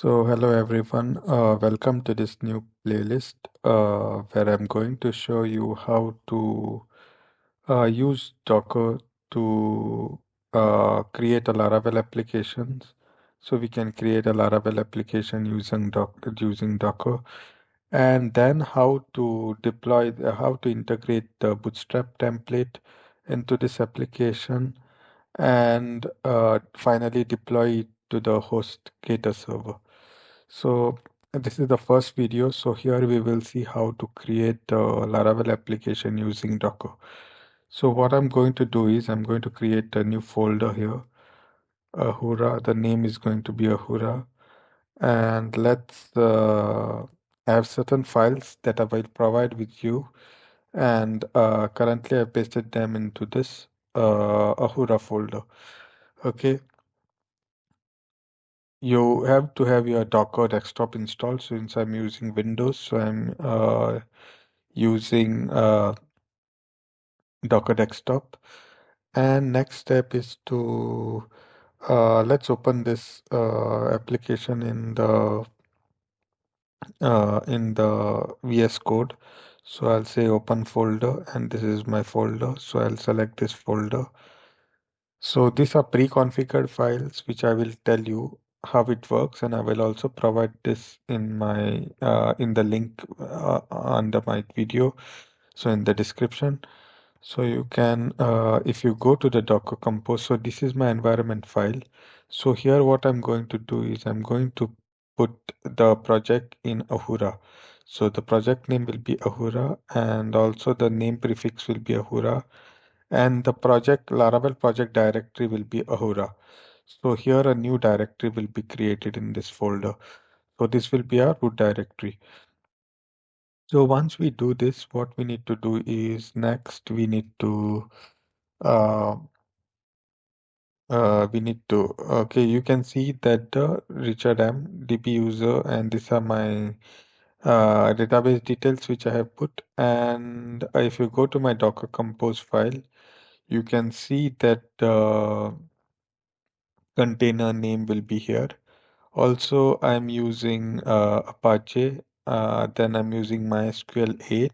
Hello everyone. Welcome to this new playlist where I'm going to show you how to use Docker to create a Laravel applications. So we can create a Laravel application using Docker, and then how to integrate the Bootstrap template into this application, and finally deploy it to the HostGator server. So this is the first video. So here we will see how to create a Laravel application using Docker. So what I'm going to do is I'm going to create a new folder here, Ahura. The name is going to be Ahura. And let's have certain files that I will provide with you. And currently I pasted them into this Ahura folder. Okay. You have to have your Docker desktop installed. Since I'm using Windows, so I'm using Docker desktop. And next step is to let's open this application in the VS Code. So I'll say open folder, and this is my folder. So I'll select this folder. So these are pre-configured files which I will tell you how it works, and I will also provide this in my in the link under my video, so in the description. So you can if you go to the Docker Compose, so this is my environment file. So here what I'm going to do is I'm going to put the project in Ahura. So the project name will be Ahura, and also the name prefix will be Ahura, and the project Laravel project directory will be Ahura. So here a new directory will be created in this folder. So this will be our root directory. So once we do this, what we need to do is next uh, we need to okay, you can see that the Richard M DB user, and these are my database details which I have put. And if you go to my Docker Compose file, you can see that container name will be here. Also, I'm using Apache, then I'm using MySQL 8,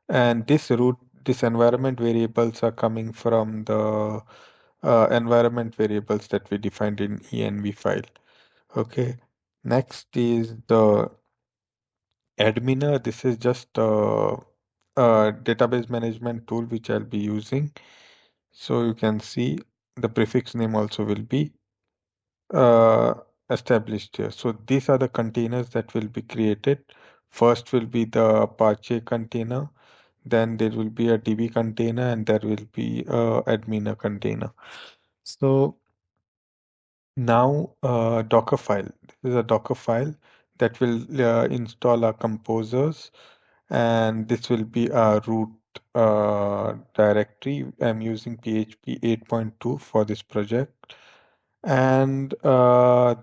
and this environment variables are coming from the environment variables that we defined in env file. Okay. Next is the adminer. This is just a database management tool which I'll be using. So you can see the prefix name also will be uh, established here. So these are the containers that will be created. First will be the Apache container, then there will be a DB container, and there will be a adminer container. So now Docker file. This is a Docker file that will install our composers, and this will be our root directory. I'm using PHP 8.2 for this project. And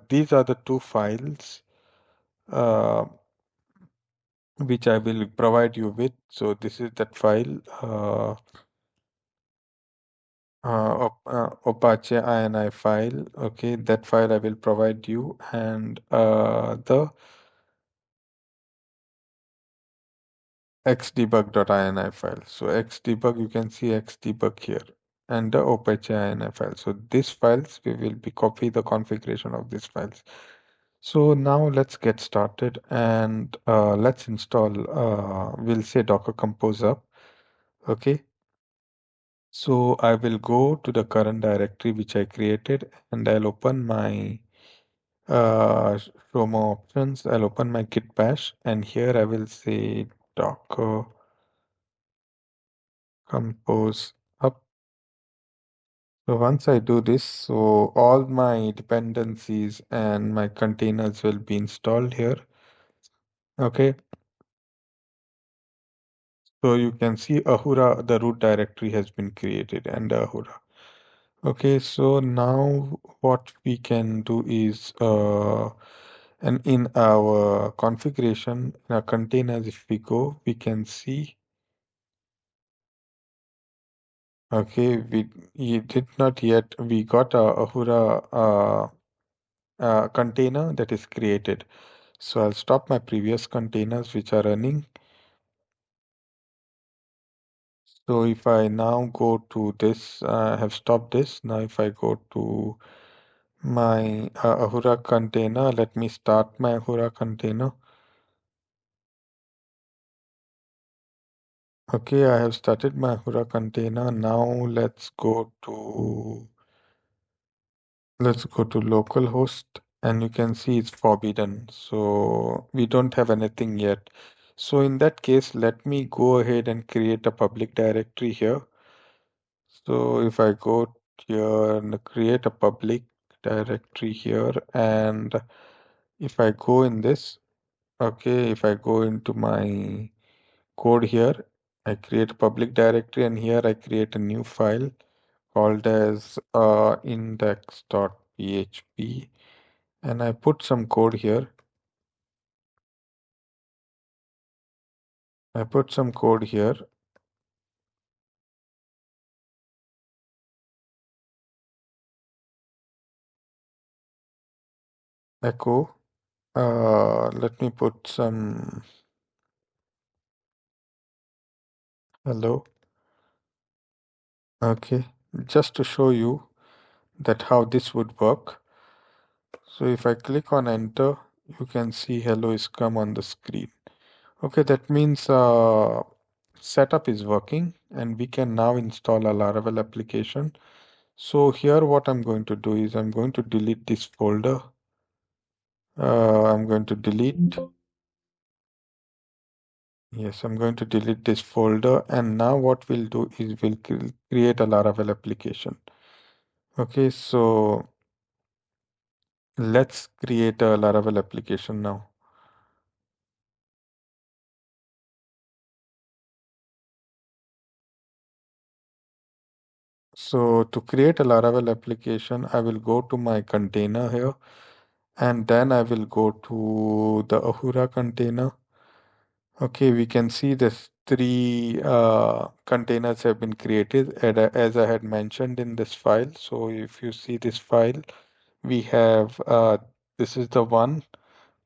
these are the two files uh, which I will provide you with. So this is that file, Apache INI file. Okay, that file I will provide you, and the xdebug.ini file. So xdebug, you can see xdebug here, and the Apache INI file. So these files, we will be copy the configuration of these files. So now let's get started, and let's install, we'll say Docker Compose up. Okay. So I will go to the current directory which I created, and I'll open my show more options. I'll open my git bash, and here I will say Docker Compose up. So once I do this, so all my dependencies and my containers will be installed here. Okay. So you can see Ahura, the root directory has been created, and Ahura. Okay, so now what we can do is, and in our configuration, in our containers, if we go, we can see, okay, we did not yet, we got a Ahura container that is created. So I'll stop my previous containers which are running. So if I now go to this, I have stopped this. Now if I go to my Ahura container, let me start my Ahura container. Okay, I have started my Ahura container. Now let's go to localhost, and you can see it's forbidden. So we don't have anything yet. So in that case, let me go ahead and create a public directory here. So if I go here and create a public directory here, and if I go in this, okay, if I go into my code here, I create a public directory, and here I create a new file called as index.php, and I put some code here. I put some code here, echo. Let me put some hello. Okay, just to show you that how this would work. So if I click on enter, you can see hello is come on the screen. Okay, that means setup is working and we can now install a Laravel application. So here what I'm going to do is I'm going to delete this folder. I'm going to delete. Yes, I'm going to delete this folder, and now what we'll do is we'll create a Laravel application. Okay, so let's create a Laravel application now. So to create a Laravel application, I will go to my container here, and then I will go to the Ahura container. Okay, we can see this three containers have been created as I had mentioned in this file. So if you see this file, we have this is the one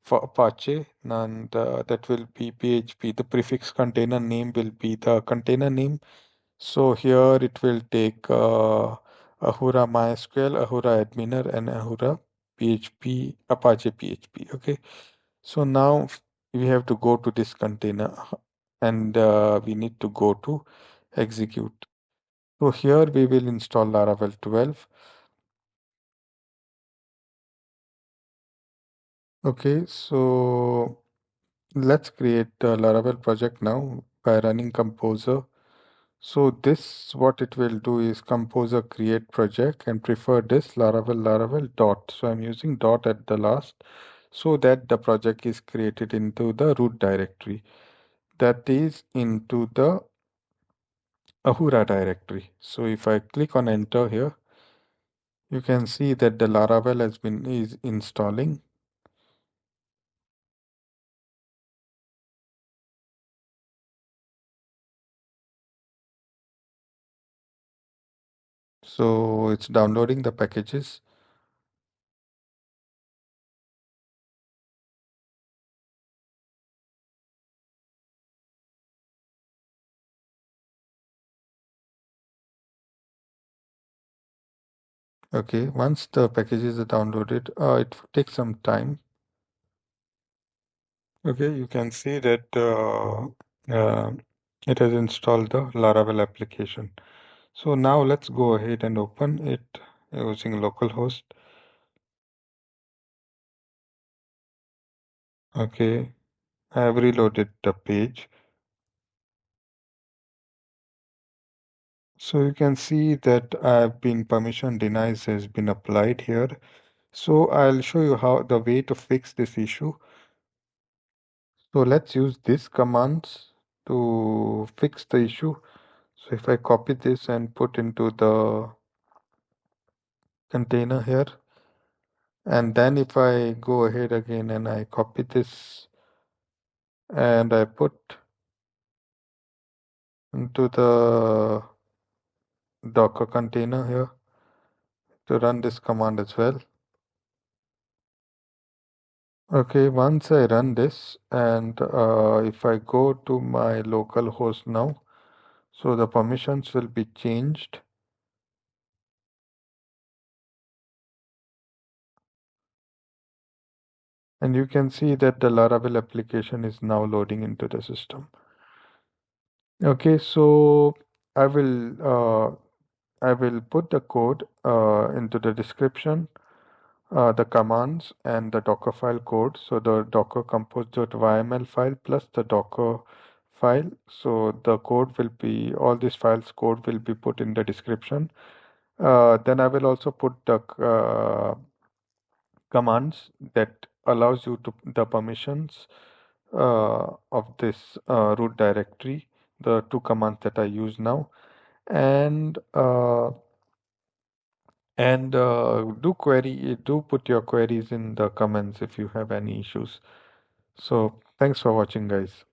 for Apache, and that will be PHP. The prefix container name will be the container name. So here it will take Ahura MySQL, Ahura Adminer, and Ahura PHP, Apache PHP. Okay. So now we have to go to this container and we need to go to execute. So here we will install Laravel 12. Okay, so let's create a Laravel project now by running Composer. So this what it will do is Composer create project and prefer this Laravel dot. So I'm using dot at the last so that the project is created into the root directory. That is into the Ahura directory. So if I click on enter here, you can see that the Laravel is installing. So it's downloading the packages. Okay, once the packages are downloaded, it takes some time. Okay, you can see that uh, it has installed the Laravel application. So now let's go ahead and open it using localhost. Okay, I have reloaded the page. So you can see that I've been permission denies has been applied here. So I'll show you how the way to fix this issue. So let's use this commands to fix the issue. So if I copy this and put into the container here, and then if I go ahead again and I copy this and I put into the Docker container here to run this command as well. Okay, once I run this and if I go to my local host now, so the permissions will be changed. And you can see that the Laravel application is now loading into the system. Okay, so I will uh, I will put the code into the description, the commands and the Dockerfile code. So the Docker compose.yml file plus the Docker file. So the code will be all these files code will be put in the description. Then I will also put the commands that allows you to the permissions of this root directory, the two commands that I use now, and do put your queries in the comments if you have any issues. So thanks for watching, guys.